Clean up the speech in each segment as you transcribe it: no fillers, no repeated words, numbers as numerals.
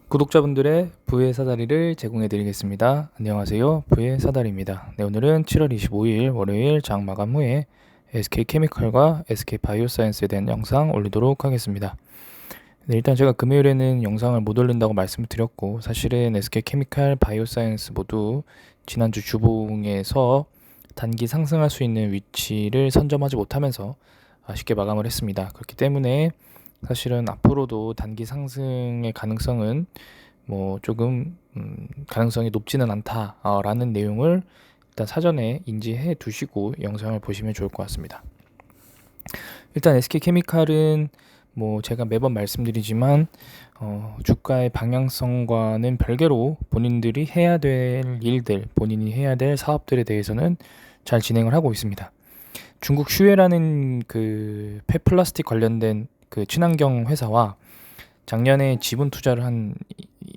구독자분들의 부의 사다리를 제공해 드리겠습니다. 안녕하세요. 부의 사다리입니다. 네, 오늘은 7월 25일 월요일 장 마감 후에 SK케미칼과 SK바이오사이언스에 대한 영상 올리도록 하겠습니다. 네, 일단 제가 금요일에는 영상을 못 올린다고 말씀을 드렸고, 사실은 SK케미칼, 바이오사이언스 모두 지난주 주봉에서 단기 상승할 수 있는 위치를 선점하지 못하면서 아쉽게 마감을 했습니다. 그렇기 때문에 사실은 앞으로도 단기 상승의 가능성은 조금 가능성이 높지는 않다라는 내용을 일단 사전에 인지해 두시고 영상을 보시면 좋을 것 같습니다. 일단 SK케미칼은 제가 매번 말씀드리지만 주가의 방향성과는 별개로 본인들이 해야 될 일들, 본인이 해야 될 사업들에 대해서는 잘 진행을 하고 있습니다. 중국 슈에라는 그 폐플라스틱 관련된 그 친환경 회사와 작년에 지분 투자를 한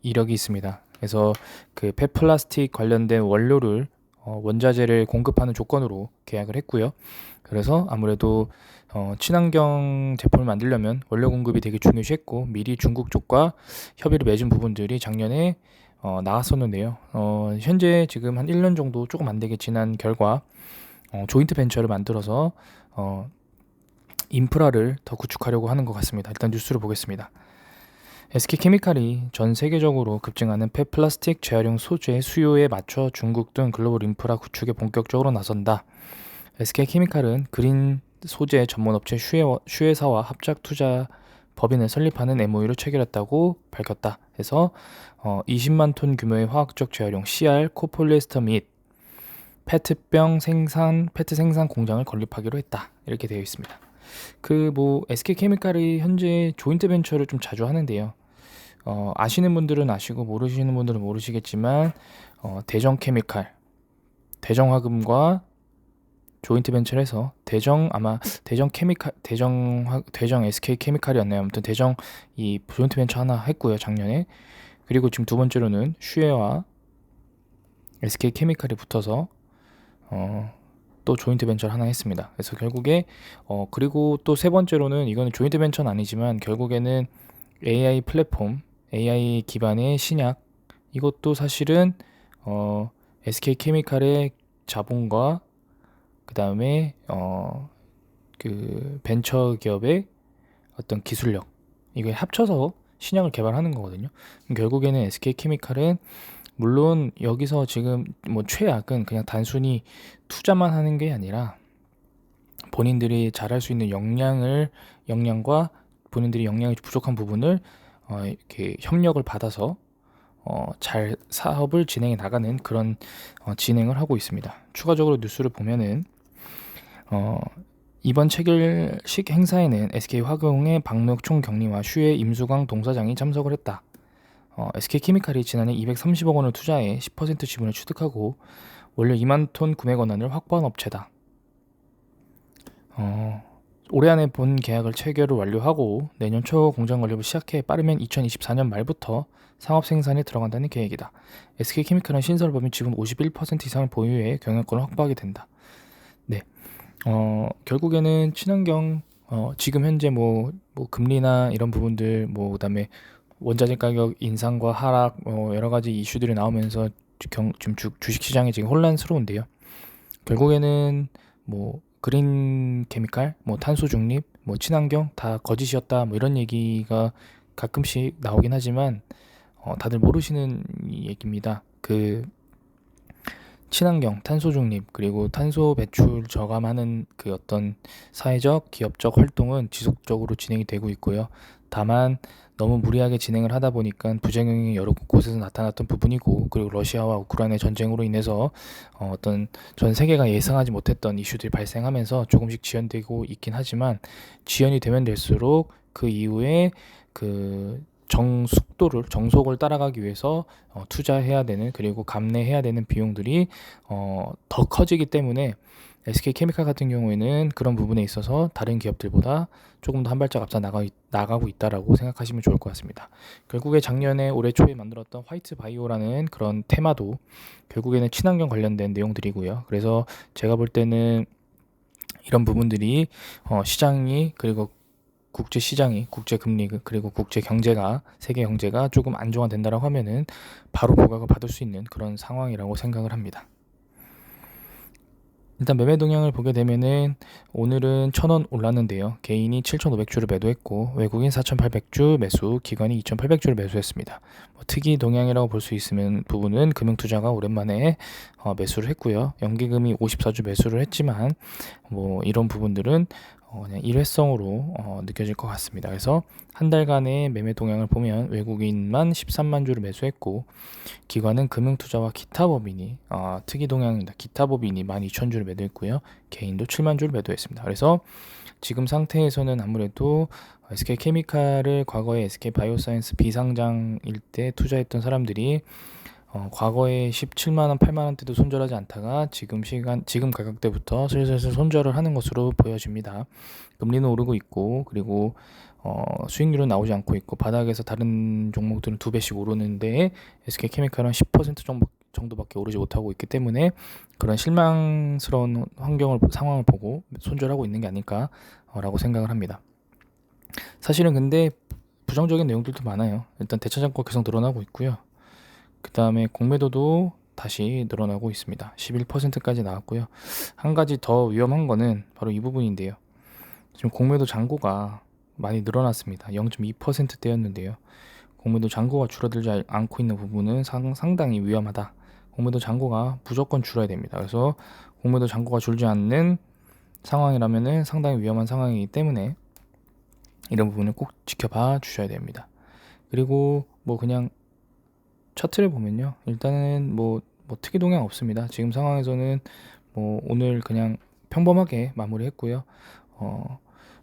이력이 있습니다. 그래서 그 폐플라스틱 관련된 원료를 원자재를 공급하는 조건으로 계약을 했고요. 그래서 아무래도 친환경 제품을 만들려면 원료 공급이 되게 중요시했고, 미리 중국 쪽과 협의를 맺은 부분들이 작년에 나왔었는데요. 현재 지금 한 1년 정도 조금 안 되게 지난 결과 조인트 벤처를 만들어서 인프라를 더 구축하려고 하는 것 같습니다. 일단 뉴스를 보겠습니다. SK케미칼이 전 세계적으로 급증하는 폐플라스틱 재활용 소재 수요에 맞춰 중국 등 글로벌 인프라 구축에 본격적으로 나선다. SK케미칼은 그린 소재 전문 업체 슈에사와 합작 투자 법인을 설립하는 MOU를 체결했다고 밝혔다. 해서 20만 톤 규모의 화학적 재활용 CR 코폴리에스터 및 페트 생산 공장을 건립하기로 했다. 이렇게 되어 있습니다. SK케미칼이 현재 조인트 벤처를 좀 자주 하는데요. 아시는 분들은 아시고 모르시는 분들은 모르시겠지만 대정케미칼, 대정화금과 조인트 벤처를 해서 대정 SK케미칼이었나요? 아무튼 대정 이 조인트 벤처 하나 했고요, 작년에. 그리고 지금 두 번째로는 슈에와 SK케미칼이 붙어서 또 조인트 벤처를 하나 했습니다. 그래서 결국에 그리고 또 세 번째로는, 이거는 조인트 벤처는 아니지만 결국에는 AI 플랫폼, AI 기반의 신약, 이것도 사실은 SK케미칼의 자본과 그 다음에 그 벤처 기업의 어떤 기술력, 이걸 합쳐서 신약을 개발하는 거거든요. 결국에는 SK케미칼은 물론 여기서 지금 최악은 그냥 단순히 투자만 하는 게 아니라 본인들이 잘할 수 있는 역량과 본인들이 역량이 부족한 부분을 이렇게 협력을 받아서 잘 사업을 진행해 나가는 그런 진행을 하고 있습니다. 추가적으로 뉴스를 보면은 이번 체결식 행사에는 SK화공의 박노혁 총경리와 슈의 임수광 동사장이 참석을 했다. SK케미칼이 지난해 230억 원을 투자해 10% 지분을 취득하고 원료 2만 톤 구매 권한을 확보한 업체다. 올해 안에 본 계약을 체결을 완료하고 내년 초 공장 건립을 시작해 빠르면 2024년 말부터 상업 생산에 들어간다는 계획이다. SK케미칼은 신설법인 지분 51% 이상을 보유해 경영권을 확보하게 된다. 네, 결국에는 친환경, 지금 현재 금리나 이런 부분들, 그다음에 원자재 가격 인상과 하락, 여러 가지 이슈들이 나오면서 지금 주식시장이 지금 혼란스러운데요. 결국에는 그린 케미칼, 탄소 중립, 친환경 다 거짓이었다, 이런 얘기가 가끔씩 나오긴 하지만 다들 모르시는 얘기입니다. 그 친환경, 탄소 중립, 그리고 탄소 배출 저감하는 그 어떤 사회적, 기업적 활동은 지속적으로 진행이 되고 있고요. 다만 너무 무리하게 진행을 하다 보니까 부작용이 여러 곳에서 나타났던 부분이고, 그리고 러시아와 우크라이나 전쟁으로 인해서 어떤 전 세계가 예상하지 못했던 이슈들이 발생하면서 조금씩 지연되고 있긴 하지만, 지연이 되면 될수록 그 이후에 그 정속을 따라가기 위해서 투자해야 되는, 그리고 감내해야 되는 비용들이 더 커지기 때문에 SK케미칼 같은 경우에는 그런 부분에 있어서 다른 기업들보다 조금 더 한 발짝 앞서 나가고 있다라고 생각하시면 좋을 것 같습니다. 결국에 작년에 올해 초에 만들었던 화이트 바이오라는 그런 테마도 결국에는 친환경 관련된 내용들이고요. 그래서 제가 볼 때는 이런 부분들이 시장이, 그리고 국제 시장이, 국제 금리 그리고 국제 경제가, 세계 경제가 조금 안정화된다라고 하면은 바로 부각을 받을 수 있는 그런 상황이라고 생각을 합니다. 일단 매매 동향을 보게 되면은 오늘은 1,000원 올랐는데요. 개인이 7,500주를 매도했고 외국인 4,800주 매수, 기관이 2,800주를 매수했습니다. 특이 동향이라고 볼 수 있으면 부분은 금융투자가 오랜만에 매수를 했고요. 연기금이 54주 매수를 했지만 이런 부분들은 그냥 일회성으로 느껴질 것 같습니다. 그래서 한 달간의 매매 동향을 보면 외국인만 13만 주를 매수했고 기관은 금융투자와 기타법인이 특이 동향입니다. 기타법인이 12,000주를 매도했고요. 개인도 7만 주를 매도했습니다. 그래서 지금 상태에서는 아무래도 SK케미칼을 과거에 SK바이오사이언스 비상장일 때 투자했던 사람들이 과거에 17만원, 8만원대도 손절하지 않다가 지금 가격대부터 슬슬 손절을 하는 것으로 보여집니다. 금리는 오르고 있고 그리고 수익률은 나오지 않고 있고 바닥에서 다른 종목들은 2배씩 오르는데 SK케미칼은 10% 정도밖에 오르지 못하고 있기 때문에 그런 실망스러운 상황을 보고 손절하고 있는 게 아닐까라고 생각을 합니다. 사실은 근데 부정적인 내용들도 많아요. 일단 대차장고 계속 늘어나고 있고요. 그 다음에 공매도도 다시 늘어나고 있습니다. 11%까지 나왔고요. 한 가지 더 위험한 거는 바로 이 부분인데요. 지금 공매도 잔고가 많이 늘어났습니다. 0.2%대였는데요. 공매도 잔고가 줄어들지 않고 있는 부분은 상당히 위험하다. 공매도 잔고가 무조건 줄어야 됩니다. 그래서 공매도 잔고가 줄지 않는 상황이라면 상당히 위험한 상황이기 때문에 이런 부분을 꼭 지켜봐 주셔야 됩니다. 그리고 그냥 차트를 보면요. 일단은 특이 동향 없습니다. 지금 상황에서는 오늘 그냥 평범하게 마무리했고요.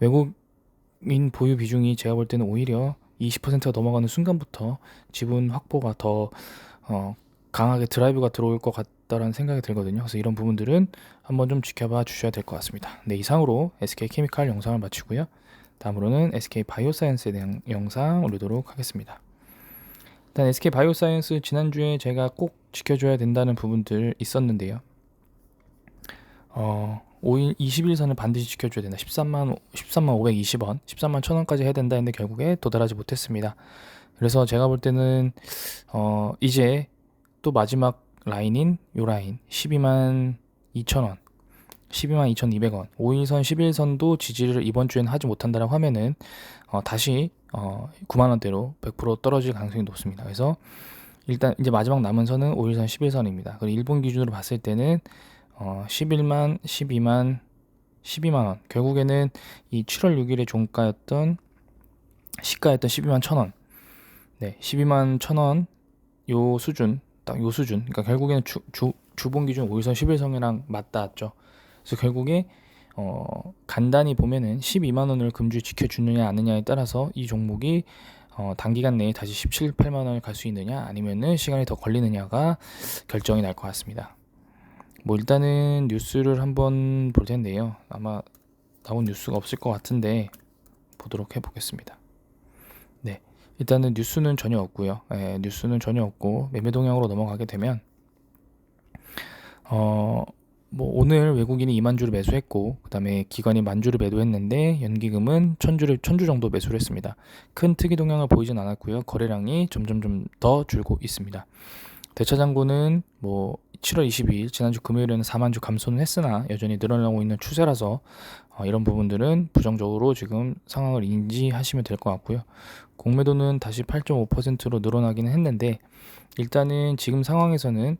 외국인 보유 비중이 제가 볼 때는 오히려 20%가 넘어가는 순간부터 지분 확보가 더 강하게 드라이브가 들어올 것 같다라는 생각이 들거든요. 그래서 이런 부분들은 한번 좀 지켜봐 주셔야 될 것 같습니다. 네, 이상으로 SK케미칼 영상을 마치고요. 다음으로는 SK바이오사이언스에 대한 영상 올리도록 하겠습니다. 일단 SK바이오사이언스 지난주에 제가 꼭 지켜줘야 된다는 부분들 있었는데요. 21선을 반드시 지켜줘야 된다. 13만 520원, 13만 1,000원까지 해야 된다 했는데 결국에 도달하지 못했습니다. 그래서 제가 볼 때는 이제 또 마지막 라인인 요 라인 12만 2,000원, 12만 2,200원, 5일선, 11선도 지지를 이번 주에는 하지 못한다라고 하면은 다시 9만원대로 100% 떨어질 가능성이 높습니다. 그래서 일단 이제 마지막 남은 선은 5일선, 11선입니다. 그리고 일본 기준으로 봤을 때는 11만, 12만, 12만원. 결국에는 이 7월 6일에 종가였던 시가였던 12만 1,000원. 네, 12만 1,000원 요 수준, 딱 요 수준. 그러니까 결국에는 주봉 기준 5일선, 11선이랑 맞닿았죠. 그래서 결국에 간단히 보면은 12만원을 금주에 지켜주느냐 아니냐에 따라서 이 종목이 단기간 내에 다시 17, 8만원을 갈 수 있느냐 아니면은 시간이 더 걸리느냐가 결정이 날 것 같습니다. 일단은 뉴스를 한번 볼 텐데요. 아마 나온 뉴스가 없을 것 같은데 보도록 해보겠습니다. 네, 일단은 뉴스는 전혀 없고요. 뉴스는 전혀 없고 매매 동향으로 넘어가게 되면 오늘 외국인이 2만 주를 매수했고 그 다음에 기관이 1만 주를 매도했는데 연기금은 1,000주 정도 매수를 했습니다. 큰 특이 동향을 보이진 않았고요. 거래량이 점점 좀 더 줄고 있습니다. 대차장고는 7월 22일 지난주 금요일에는 4만 주 감소는 했으나 여전히 늘어나고 있는 추세라서 이런 부분들은 부정적으로 지금 상황을 인지하시면 될 것 같고요. 공매도는 다시 8.5%로 늘어나기는 했는데 일단은 지금 상황에서는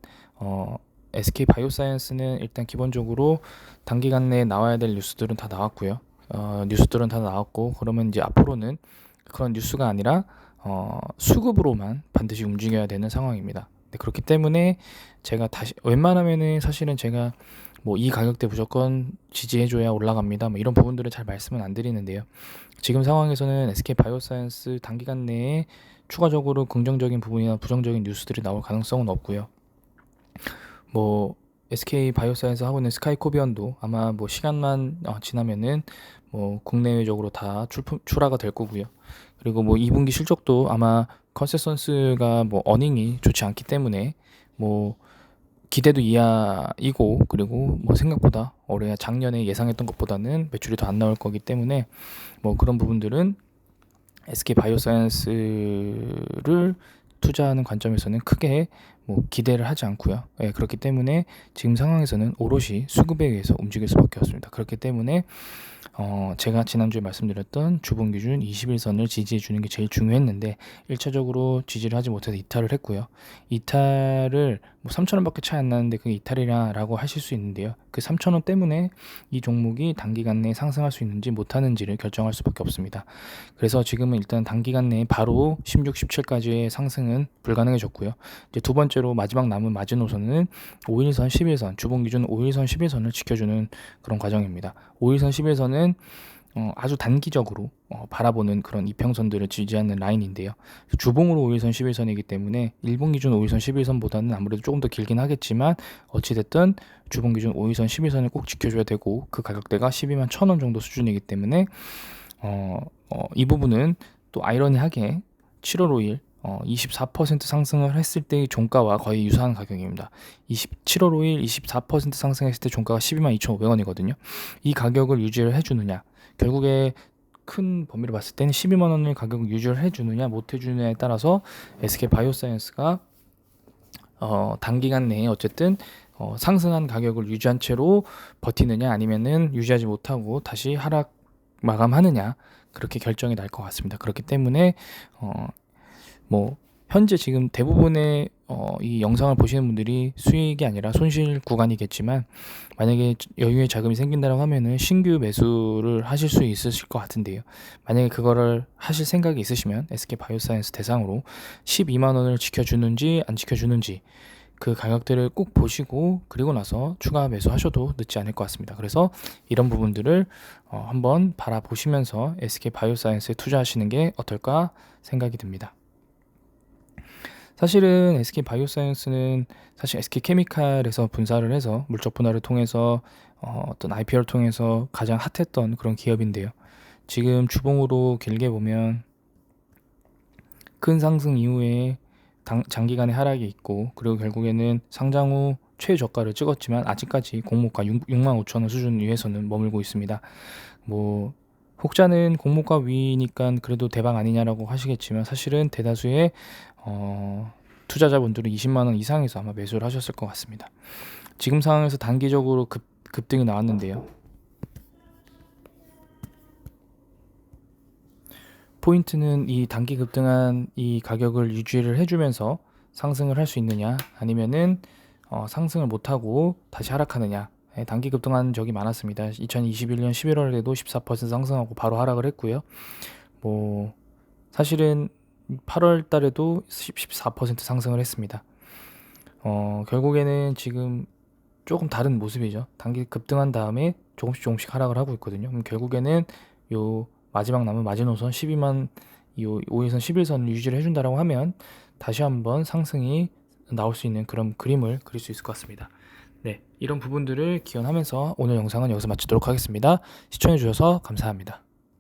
SK바이오사이언스는 일단 기본적으로 단기간 내에 나와야 될 뉴스들은 다 나왔고요. 뉴스들은 다 나왔고 그러면 이제 앞으로는 그런 뉴스가 아니라 수급으로만 반드시 움직여야 되는 상황입니다. 네, 그렇기 때문에 제가 다시 웬만하면은 사실은 제가 이 가격대 무조건 지지해줘야 올라갑니다. 이런 부분들을 잘 말씀은 안 드리는데요. 지금 상황에서는 SK바이오사이언스 단기간 내에 추가적으로 긍정적인 부분이나 부정적인 뉴스들이 나올 가능성은 없고요. SK바이오사이언스 하고 있는 스카이코비언도 아마 시간만 지나면은 국내외적으로 다 출하가 될 거고요. 그리고 2분기 실적도 아마 컨센서스가 어닝이 좋지 않기 때문에 기대도 이하이고, 그리고 뭐 생각보다 올해 작년에 예상했던 것보다는 매출이 더 안 나올 거기 때문에 뭐 그런 부분들은 SK 바이오사이언스를 투자하는 관점에서는 크게 뭐 기대를 하지 않고요. 예, 그렇기 때문에 지금 상황에서는 오롯이 수급에 의해서 움직일 수밖에 없습니다. 그렇기 때문에 제가 지난주에 말씀드렸던 주봉 기준 21선을 지지해 주는 게 제일 중요했는데 1차적으로 지지를 하지 못해서 이탈을 했고요. 이탈을 뭐 3,000원밖에 차이 안 나는데 그게 이탈이라고 하실 수 있는데요. 그 3,000원 때문에 이 종목이 단기간 내에 상승할 수 있는지 못하는지를 결정할 수밖에 없습니다. 그래서 지금은 일단 단기간 내에 바로 16, 17까지의 상승은 불가능해졌고요. 이제 두 번째로 마지막 남은 마지노선은 5일선, 11선, 주봉 기준 5일선, 11선을 지켜주는 그런 과정입니다. 5일선, 11선은 아주 단기적으로 바라보는 그런 이평선들을 지지하는 라인인데요. 주봉으로 5일선, 11선이기 때문에 일봉 기준 5일선, 11선보다는 아무래도 조금 더 길긴 하겠지만 어찌됐든 주봉 기준 5일선, 11선을 꼭 지켜줘야 되고 그 가격대가 12만 1,000원 정도 수준이기 때문에 이 부분은 또 아이러니하게 7월 5일 24% 상승을 했을 때의 종가와 거의 유사한 가격입니다. 7월 5일 24% 상승했을 때 종가가 12만 2,500원이거든요. 이 가격을 유지를 해주느냐, 결국에 큰 범위로 봤을 때는 12만 원을 가격을 유지를 해주느냐 못 해주느냐에 따라서 SK 바이오사이언스가 단기간 내에 어쨌든 상승한 가격을 유지한 채로 버티느냐 아니면은 유지하지 못하고 다시 하락 마감하느냐, 그렇게 결정이 날 것 같습니다. 그렇기 때문에 뭐 현재 지금 대부분의 이 영상을 보시는 분들이 수익이 아니라 손실 구간이겠지만 만약에 여유의 자금이 생긴다고 하면은 신규 매수를 하실 수 있으실 것 같은데요. 만약에 그거를 하실 생각이 있으시면 SK 바이오사이언스 대상으로 12만 원을 지켜주는지 안 지켜주는지 그 가격대를 꼭 보시고 그리고 나서 추가 매수하셔도 늦지 않을 것 같습니다. 그래서 이런 부분들을 한번 바라보시면서 SK 바이오사이언스에 투자하시는 게 어떨까 생각이 듭니다. 사실은 SK 바이오사이언스는 사실 SK 케미칼에서 분사를 해서 물적 분할을 통해서 어떤 IPO를 통해서 가장 핫했던 그런 기업인데요. 지금 주봉으로 길게 보면 큰 상승 이후에 장기간의 하락이 있고, 그리고 결국에는 상장 후 최저가를 찍었지만 아직까지 공모가 6만 5천 원 수준 위에서는 머물고 있습니다. 뭐 혹자는 공모가 위니까 그래도 대박 아니냐라고 하시겠지만 사실은 대다수의 투자자분들은 20만 원 이상에서 아마 매수를 하셨을 것 같습니다. 지금 상황에서 단기적으로 급등이 나왔는데요. 포인트는 이 단기 급등한 이 가격을 유지를 해주면서 상승을 할 수 있느냐 아니면은 상승을 못하고 다시 하락하느냐. 단기 급등한 적이 많았습니다. 2021년 11월에도 14% 상승하고 바로 하락을 했고요. 뭐 사실은 8월 달에도 14% 상승을 했습니다. 결국에는 지금 조금 다른 모습이죠. 단기 급등한 다음에 조금씩 하락을 하고 있거든요. 그럼 결국에는 요 마지막 남은 마지노선 12만 5일선 11선을 유지를 해준다라고 하면 다시 한번 상승이 나올 수 있는 그런 그림을 그릴 수 있을 것 같습니다. 네, 이런 부분들을 기원하면서 오늘 영상은 여기서 마치도록 하겠습니다. 시청해 주셔서 감사합니다.